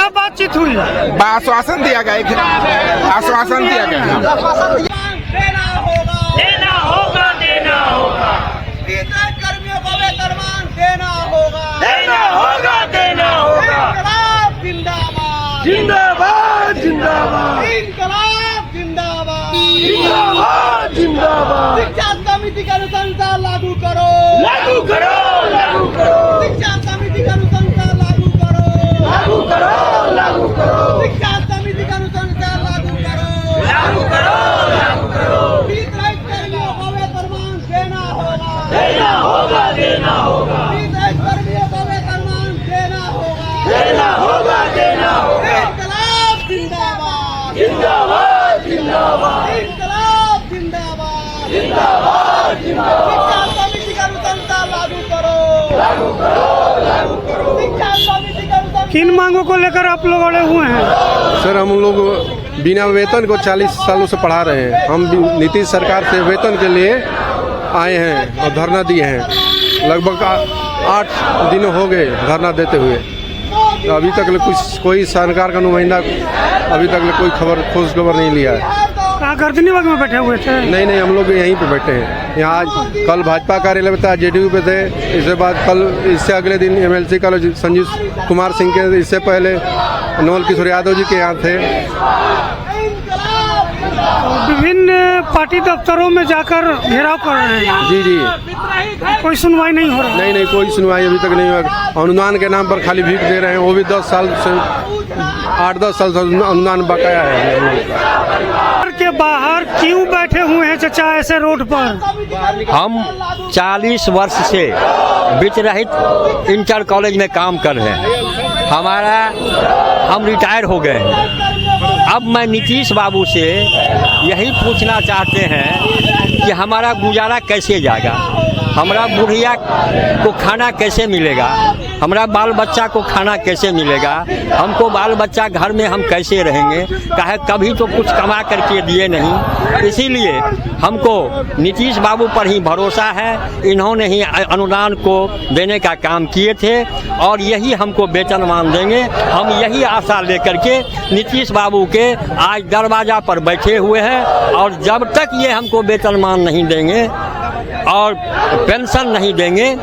क्या बातचीत हुई? आश्वासन दिया गया, आश्वासन दिया गया। देना होगा, देना होगा, देना होगा। कर्मियों को वेतनमान देना होगा, देना होगा, देना होगा। इंकलाब जिंदाबाद, जिंदाबाद, जिंदाबाद। इंकलाब जिंदाबाद, जिंदाबाद, जिंदाबाद। शिक्षा समिति का अनुशंसा लागू करो, लागू करो, लागू करो। शिक्षा समिति का अनुशंसा लागू करो, लागू करो, लागू करो। शिक्षा समिति का अनुशंसा लागू करो, लागू करो, लागू करो। कर्मियों को वेतनमान देना होगा, देना होगा, देना होगा। कर्मियों को वेतनमान देना होगा, देना होगा, देना होगा। इंकलाब जिंदाबाद, जिंदाबाद, जिंदाबाद। इंकलाब जिंदाबाद, जिंदाबाद, जिंदाबाद। शिक्षा समिति का अनुशंसा लागू करो, लागू करो, लागू करो। शिक्षा समिति का अनुशंसा। किन मांगों को लेकर आप लोग अड़े हुए हैं? सर, हम लोग बिना वेतन को 40 सालों से पढ़ा रहे हैं। हम नीतीश सरकार से वेतन के लिए आए हैं और धरना दिए हैं। लगभग 8 दिन हो गए धरना देते हुए। अभी तक कोई सरकार का नुमाइंदा अभी तक कोई खोज खबर नहीं लिया है। कहाँ गर्दनी बाग में बैठे हुए थे? नहीं, हम लोग यहीं पे बैठे हैं। यहाँ आज कल भाजपा कार्यालय में था, JDU पे थे। इसके बाद कल इससे अगले दिन MLC कॉलेज संजीव कुमार सिंह के, इससे पहले नवल किशोर यादव जी के यहाँ थे। विभिन्न पार्टी दफ्तरों में जाकर घेराव कर रहे हैं। जी जी, कोई सुनवाई नहीं हो रही? नहीं, कोई सुनवाई अभी तक नहीं हुआ। अनुदान के नाम पर खाली भीख दे रहे हैं, वो भी 10 साल से 8-10 साल से अनुदान बकाया है। घर के बाहर क्यों बैठे हुए हैं चाचा ऐसे रोड पर? हम 40 वर्ष से वित्तरहित इंटर कॉलेज में काम कर रहे हैं। हम रिटायर हो गए हैं। अब मैं नीतीश बाबू से यही पूछना चाहते हैं कि हमारा गुजारा कैसे जाएगा, हमारा बुढ़िया को खाना कैसे मिलेगा, हमारा बाल बच्चा को खाना कैसे मिलेगा, हमको बाल बच्चा घर में हम कैसे रहेंगे। कहे कभी तो कुछ कमा करके दिए नहीं, इसीलिए हमको नीतीश बाबू पर ही भरोसा है। इन्होंने ही अनुदान को देने का काम किए थे और यही हमको वेतनमान देंगे। हम यही आशा लेकर के नीतीश बाबू के आज दरवाजा पर बैठे हुए हैं और जब तक ये हमको वेतनमान नहीं देंगे और पेंशन नहीं देंगे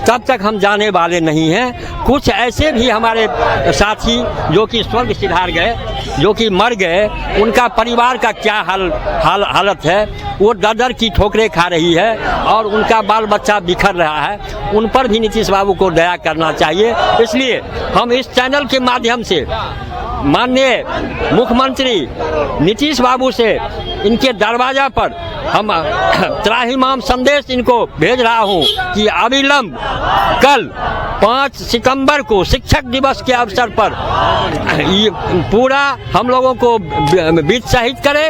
तब तक हम जाने वाले नहीं हैं। कुछ ऐसे भी हमारे साथी जो कि स्वर्ग सिधार गए, जो कि मर गए, उनका परिवार का क्या हालत है, वो दर की ठोकरें खा रही है और उनका बाल बच्चा बिखर रहा है। उन पर भी नीतीश बाबू को दया करना चाहिए। इसलिए हम इस चैनल के माध्यम से माननीय मुख्यमंत्री नीतीश बाबू से इनके दरवाजा पर हम त्राहिमाम संदेश इनको भेज रहा हूं कि अविलंब कल 5 सितंबर को शिक्षक दिवस के अवसर पर पूरा हम लोगों को वित्त सहित करे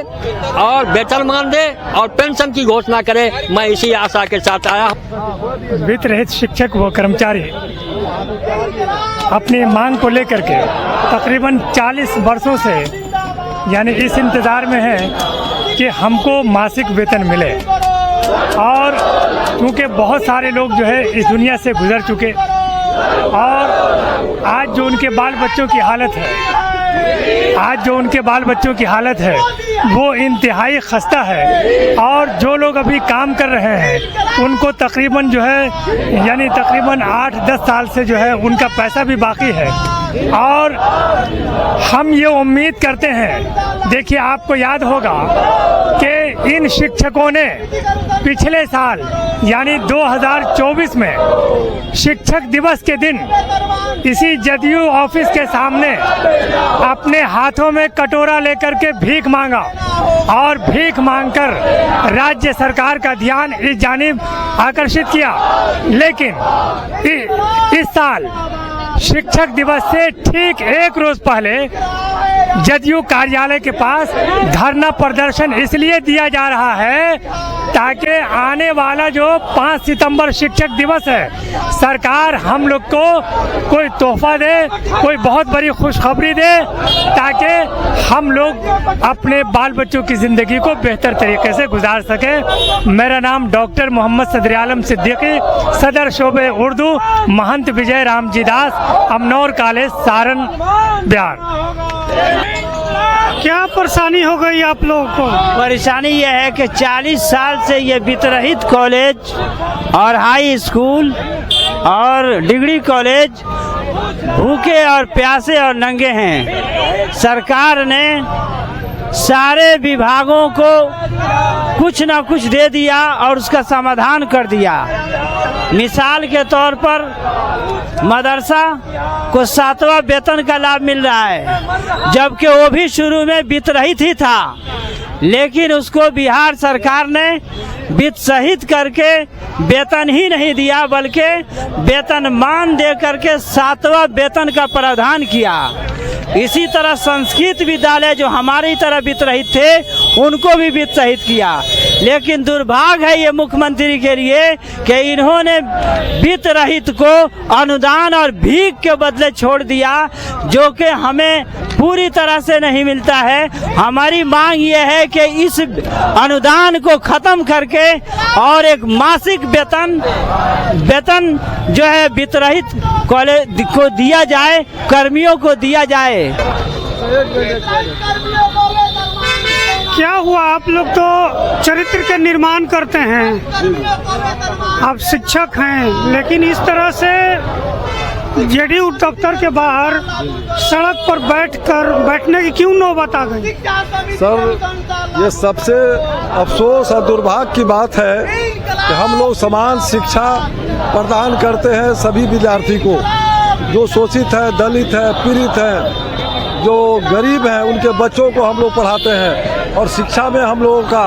और वेतनमान दे और पेंशन की घोषणा करे। मैं इसी आशा के साथ आया। वित्त रहित शिक्षक व कर्मचारी अपनी मांग को लेकर के तकरीबन 40 वर्षों से यानी इस इंतजार में है कि हमको मासिक वेतन मिले। और क्योंकि बहुत सारे लोग जो है इस दुनिया से गुजर चुके और आज जो उनके बाल बच्चों की हालत है वो इंतहाई खस्ता है। और जो लोग अभी काम कर रहे हैं उनको तकरीबन जो है यानी तकरीबन 8-10 साल से जो है उनका पैसा भी बाकी है। और हम ये उम्मीद करते हैं, देखिए आपको याद होगा कि इन शिक्षकों ने पिछले साल यानी 2024 में शिक्षक दिवस के दिन इसी JDU ऑफिस के सामने अपने हाथों में कटोरा लेकर के भीख मांगा और भीख मांगकर राज्य सरकार का ध्यान इस जानिब आकर्षित किया। लेकिन इस साल शिक्षक दिवस से ठीक 1 रोज पहले JDU कार्यालय के पास धरना प्रदर्शन इसलिए दिया जा रहा है ताकि आने वाला जो 5 सितंबर शिक्षक दिवस है, सरकार हम लोग को कोई तोहफा दे, कोई बहुत बड़ी खुशखबरी दे, ताकि हम लोग अपने बाल बच्चों की ज़िंदगी को बेहतर तरीके से गुजार सके। मेरा नाम डॉक्टर मोहम्मद सदर आलम सिद्दीकी, सदर शोबे उर्दू, महंत विजय राम जी दास, अमनौर कॉलेज, सारण, बिहार। क्या परेशानी हो गई आप लोगों को? परेशानी यह है कि 40 साल से ये वितरहित कॉलेज और हाई स्कूल और डिग्री कॉलेज भूखे और प्यासे और नंगे हैं। सरकार ने सारे विभागों को कुछ ना कुछ दे दिया और उसका समाधान कर दिया। मिसाल के तौर पर मदरसा को 7वां वेतन का लाभ मिल रहा है, जबकि वो भी शुरू में वितरहित ही था, लेकिन उसको बिहार सरकार ने वित्त सहित करके वेतन ही नहीं दिया, बल्कि वेतनमान दे करके 7वां वेतन का प्रावधान किया। इसी तरह संस्कृत विद्यालय जो हमारी तरह वित्तरहित थे, उनको भी वित्त सहित किया। लेकिन दुर्भाग्य है ये मुख्यमंत्री के लिए कि इन्होंने वित्त रहित को अनुदान और भीख के बदले छोड़ दिया, जो कि हमें पूरी तरह से नहीं मिलता है। हमारी मांग ये है कि इस अनुदान को खत्म करके और एक मासिक वेतन जो है वित्तरहित कॉलेज को दिया जाए, कर्मियों को दिया जाए। क्या हुआ? आप लोग तो चरित्र के निर्माण करते हैं, आप शिक्षक हैं, लेकिन इस तरह से जेडीयू दफ्तर के बाहर सड़क पर बैठने की क्यों नौबत आ गई? सर, ये सबसे अफसोस और दुर्भाग्य की बात है कि हम लोग समान शिक्षा प्रदान करते हैं सभी विद्यार्थी को, जो शोषित है, दलित है, पीड़ित है, जो गरीब हैं, उनके बच्चों को हम लोग पढ़ाते हैं। और शिक्षा में हम लोगों का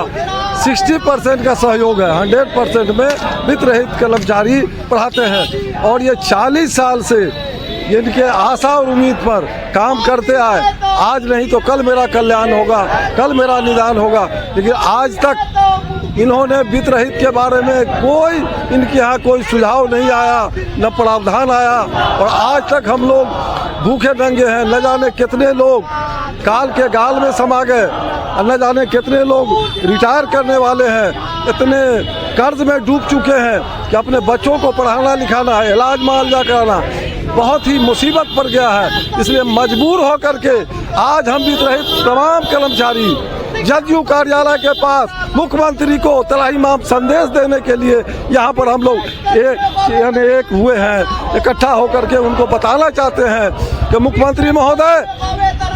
60% का सहयोग है, 100% में वित्त रहित कर्मचारी पढ़ाते हैं। और ये 40 साल से इनके आशा और उम्मीद पर काम करते आए, आज नहीं तो कल मेरा कल्याण होगा, कल मेरा निदान होगा, लेकिन आज तक इन्होंने वित्त रहित के बारे में कोई इनके यहाँ कोई सुझाव नहीं आया, न प्रावधान आया। और आज तक हम लोग भूखे नंगे हैं, न जाने कितने लोग काल के गाल में समा गए, न जाने कितने लोग रिटायर करने वाले हैं, इतने कर्ज में डूब चुके हैं कि अपने बच्चों को पढ़ाना लिखाना है, इलाज मुआवजा कराना बहुत ही मुसीबत पड़ गया है। इसलिए मजबूर होकर के आज हम वित्त रहित तमाम कर्मचारी जदयू कार्यालय के पास मुख्यमंत्री को त्राहिमाम संदेश देने के लिए यहाँ पर हम लोग एक हुए हैं, इकट्ठा होकर के उनको बताना चाहते हैं कि मुख्यमंत्री महोदय,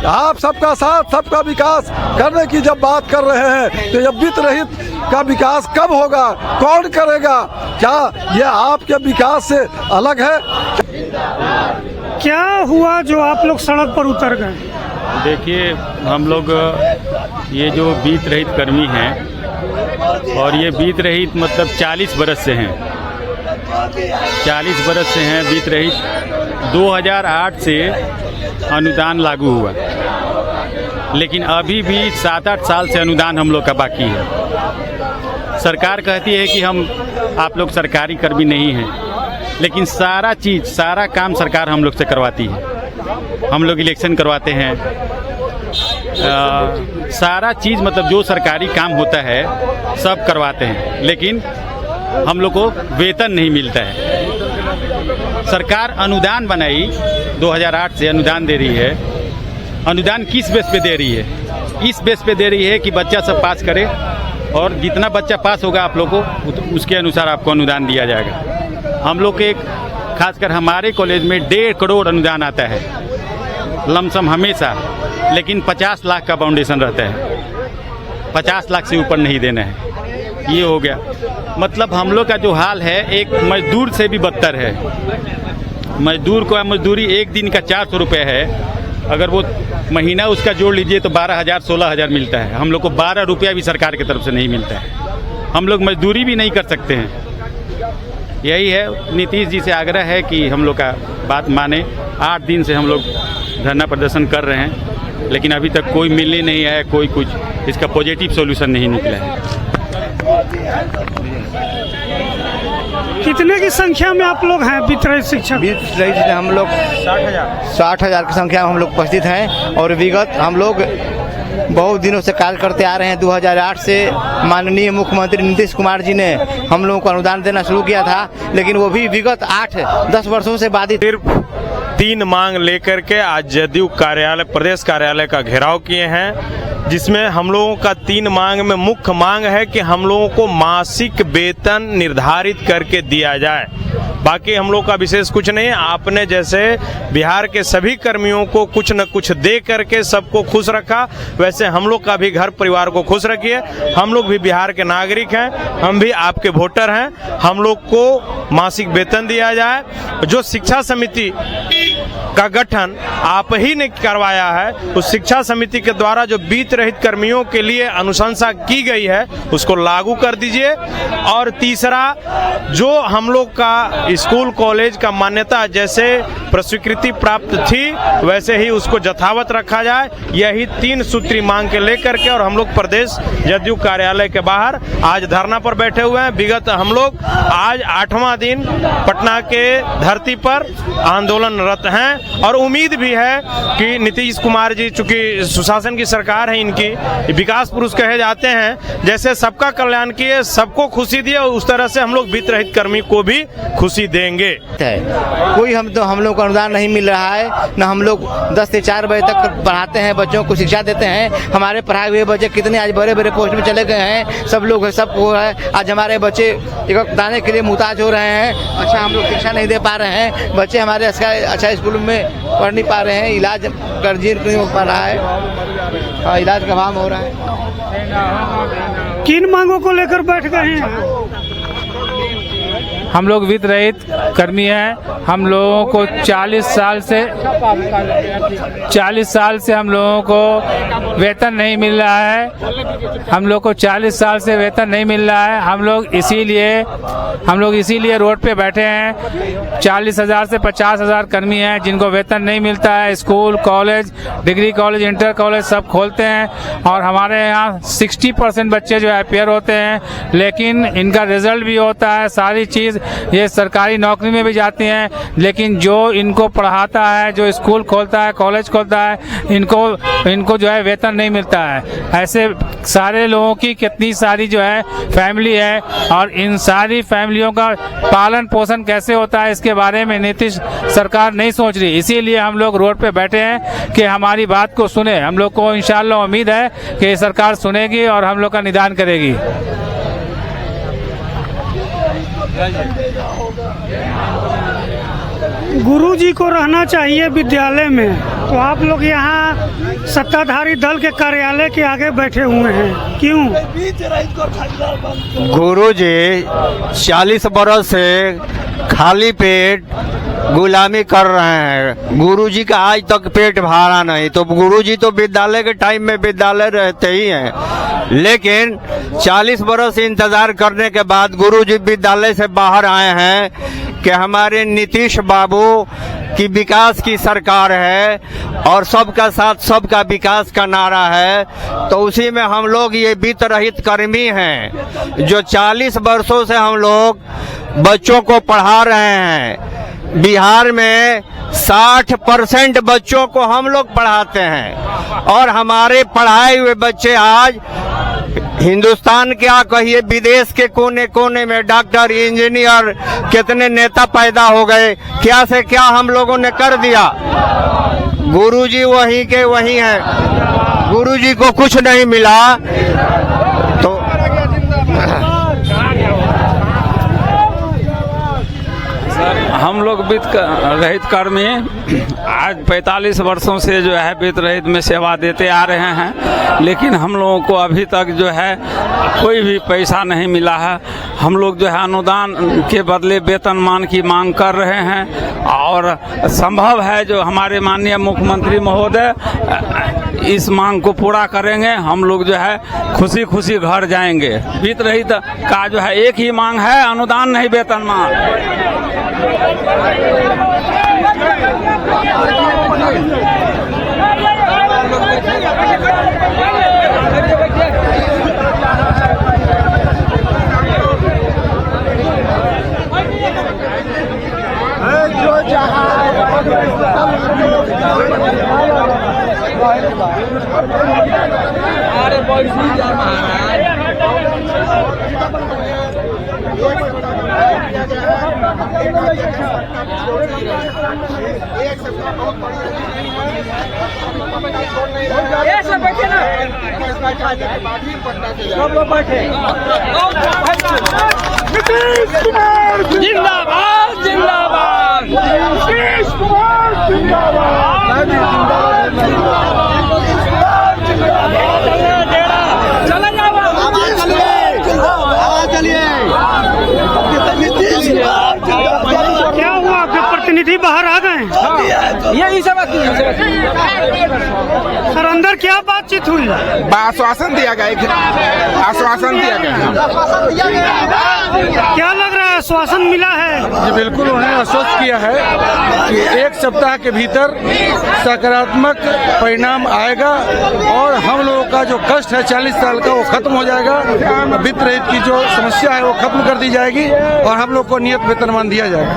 आप सबका साथ सबका विकास करने की जब बात कर रहे हैं, तो जब वित्त रहित का विकास कब होगा, कौन करेगा? क्या ये आपके विकास से अलग है? क्या हुआ जो आप लोग सड़क पर उतर गए? देखिए, हम लोग ये जो वित्त रहित कर्मी हैं, और ये वित्त रहित मतलब 40 बरस से हैं, 40 बरस से हैं वित्त रहित। 2008 से अनुदान लागू हुआ, लेकिन अभी भी 7-8 साल से अनुदान हम लोग का बाकी है। सरकार कहती है कि हम आप लोग सरकारी कर्मी नहीं हैं, लेकिन सारा चीज़, सारा काम सरकार हम लोग से करवाती है। हम लोग इलेक्शन करवाते हैं, सारा चीज़ मतलब जो सरकारी काम होता है सब करवाते हैं, लेकिन हम लोग को वेतन नहीं मिलता है। सरकार अनुदान बनाई, 2008 से अनुदान दे रही है। अनुदान किस बेस पे दे रही है? इस बेस पे दे रही है कि बच्चा सब पास करे, और जितना बच्चा पास होगा आप लोग को उसके अनुसार आपको अनुदान दिया जाएगा। हम लोग के खासकर हमारे कॉलेज में 1.5 करोड़ अनुदान आता है लमसम हमेशा, लेकिन 50 लाख का फाउंडेशन रहता है, 50 लाख से ऊपर नहीं देना है। ये हो गया, मतलब हम लोग का जो हाल है एक मजदूर से भी बदतर है। मजदूर को मजदूरी एक दिन का 400 रुपये है, अगर वो महीना उसका जोड़ लीजिए तो 12,000 16,000 मिलता है। हम लोग को 12 रुपया भी सरकार की तरफ से नहीं मिलता है। हम लोग मजदूरी भी नहीं कर सकते हैं। यही है, नीतीश जी से आग्रह है कि हम लोग का बात माने। 8 दिन से हम लोग धरना प्रदर्शन कर रहे हैं, लेकिन अभी तक कोई मिलने नहीं आया, कोई कुछ इसका पॉजिटिव सॉल्यूशन नहीं निकला है। कितने की संख्या में आप लोग हैं वितरित शिक्षक? वितरित हम लोग 60,000 की संख्या में हम लोग उपस्थित हैं। और विगत हम लोग बहुत दिनों से कार्य करते आ रहे हैं। 2008 से माननीय मुख्यमंत्री नीतीश कुमार जी ने हम लोगों को अनुदान देना शुरू किया था, लेकिन वो भी विगत 8-10 वर्षों से बाधित। सिर्फ 3 मांग लेकर के आज जदयू कार्यालय, प्रदेश कार्यालय का घेराव किए हैं, जिसमें हम लोगों का 3 मांग में मुख्य मांग है कि हम लोगों को मासिक वेतन निर्धारित करके दिया जाए। बाकी हम लोग का विशेष कुछ नहीं है। आपने जैसे बिहार के सभी कर्मियों को कुछ न कुछ दे करके सबको खुश रखा, वैसे हम लोग का भी घर परिवार को खुश रखिए। हम लोग भी बिहार के नागरिक हैं, हम भी आपके वोटर हैं। हम लोग को मासिक वेतन दिया जाए। जो शिक्षा समिति का गठन आप ही ने करवाया है, उस शिक्षा समिति के द्वारा जो वित्त रहित कर्मियों के लिए अनुशंसा की गई है उसको लागू कर दीजिए। और तीसरा, जो हम लोग का स्कूल कॉलेज का मान्यता जैसे प्रस्वीकृति प्राप्त थी वैसे ही उसको यथावत रखा जाए। यही 3 सूत्री मांग के लेकर के और हम लोग प्रदेश जदयू कार्यालय के बाहर आज धरना पर बैठे हुए हैं। विगत हम लोग आज 8वां दिन पटना के धरती पर आंदोलनरत हैं और उम्मीद भी है कि नीतीश कुमार जी, चूंकि सुशासन की सरकार है इनकी, विकास पुरुष कहे जाते हैं, जैसे सबका कल्याण किए, सबको खुशी दिए, उस तरह से हम लोग वित्त रहित कर्मी को भी खुशी देंगे। कोई हम लोग को अनुदान नहीं मिल रहा है, न हम लोग 10 से 4 बजे तक पढ़ाते हैं, बच्चों को शिक्षा देते हैं। हमारे पढ़ाए हुए बच्चे कितने आज बड़े बड़े पोस्ट में चले गए हैं, सब लोग सबको है। आज हमारे बच्चे एक दाने के लिए मुहताज हो रहे हैं। अच्छा, हम लोग शिक्षा नहीं दे पा रहे हैं, बच्चे हमारे अच्छा स्कूल में पढ़ नहीं पा रहे हैं, इलाज गर्जियन नहीं हो पा रहा है, इलाज का अभाव हो रहा है। किन मांगों को लेकर बैठ गए हैं? हम लोग वित्त रहित कर्मी हैं। हम लोगों को 40 साल से हम लोगों को वेतन नहीं मिल रहा है। हम लोग को 40 साल से वेतन नहीं मिल रहा है। हम लोग इसीलिए रोड पे बैठे हैं। 40,000 से 50,000 कर्मी हैं जिनको वेतन नहीं मिलता है। School, college, degree college, inter college सब खोलते हैं और हमारे यहाँ 60% बच्चे जो है पेयर होते हैं, लेकिन इनका रिजल्ट भी होता है, सारी चीज़, ये सरकारी नौकरी में भी जाती हैं, लेकिन जो इनको पढ़ाता है, जो स्कूल खोलता है, कॉलेज खोलता है, इनको जो है वेतन नहीं मिलता है। ऐसे सारे लोगों की कितनी सारी जो है फैमिली है और इन सारी फैमिलियों का पालन पोषण कैसे होता है इसके बारे में नीतीश सरकार नहीं सोच रही। इसीलिए हम लोग रोड पे बैठे हैं कि हमारी बात को सुने। हम लोग को इंशाअल्लाह उम्मीद है कि सरकार सुनेगी और हम लोग का निदान करेगी। गुरुजी को रहना चाहिए विद्यालय में, तो आप लोग यहाँ सत्ताधारी दल के कार्यालय के आगे बैठे हुए हैं, क्यों? गुरुजी 40 बरस से खाली पेट गुलामी कर रहे हैं। गुरुजी का आज तक पेट भरा नहीं, तो गुरुजी तो विद्यालय के टाइम में विद्यालय रहते ही हैं, लेकिन 40 बरस इंतजार करने के बाद गुरुजी विद्यालय से बाहर आए हैं कि हमारे नीतीश बाबू की विकास की सरकार है और सबका साथ सबका विकास का नारा है। तो उसी में हम लोग ये वित्त रहित कर्मी हैं जो 40 वर्षों से हम लोग बच्चों को पढ़ा रहे हैं। बिहार में 60% बच्चों को हम लोग पढ़ाते हैं और हमारे पढ़ाए हुए बच्चे आज हिंदुस्तान क्या कहिए विदेश के कोने कोने में डॉक्टर, इंजीनियर, कितने नेता पैदा हो गए। क्या से क्या हम लोगों ने कर दिया। गुरुजी वहीं के वहीं हैं, गुरुजी को कुछ नहीं मिला। तो हम लोग वित्त रहित कर्मी आज 45 वर्षों से जो है वित्त रहित में सेवा देते आ रहे हैं, लेकिन हम लोगों को अभी तक जो है कोई भी पैसा नहीं मिला है। हम लोग जो है अनुदान के बदले वेतनमान की मांग कर रहे हैं और संभव है जो हमारे माननीय मुख्यमंत्री महोदय इस मांग को पूरा करेंगे। हम लोग जो है खुशी खुशी घर जाएंगे। वित्त रहित का जो है एक ही मांग है, अनुदान नहीं वेतनमान। जिंदाबाद जिंदाबाद नीतीश कुमार जिंदाबाद क्या हुआ आपके प्रतिनिधि बाहर आ गए? यही सब सर अंदर क्या बातचीत हुई? आश्वासन दिया गया, आश्वासन दिया गया। क्या लग रहा है आश्वासन मिला है? जी बिल्कुल, उन्हें आश्वस्त किया है कि 1 सप्ताह के भीतर सकारात्मक परिणाम आएगा और हम लोगों का जो कष्ट है 40 साल का वो खत्म हो जाएगा। वित्त रहित की जो समस्या है वो खत्म कर दी जाएगी और हम लोग को नियत वेतनमान दिया जाएगा।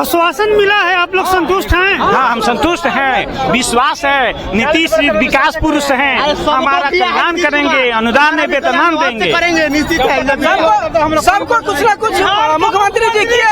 आश्वासन मिला है, आप लोग संतुष्ट हैं? हाँ, हम संतुष्ट हैं, विश्वास है। नीतीश विकास पुरुष हैं, हमारा कल्याण करेंगे, अनुदान में वेतनमान देंगे, करेंगे निश्चित है। सबको कुछ ना कुछ मुख्यमंत्री जी किए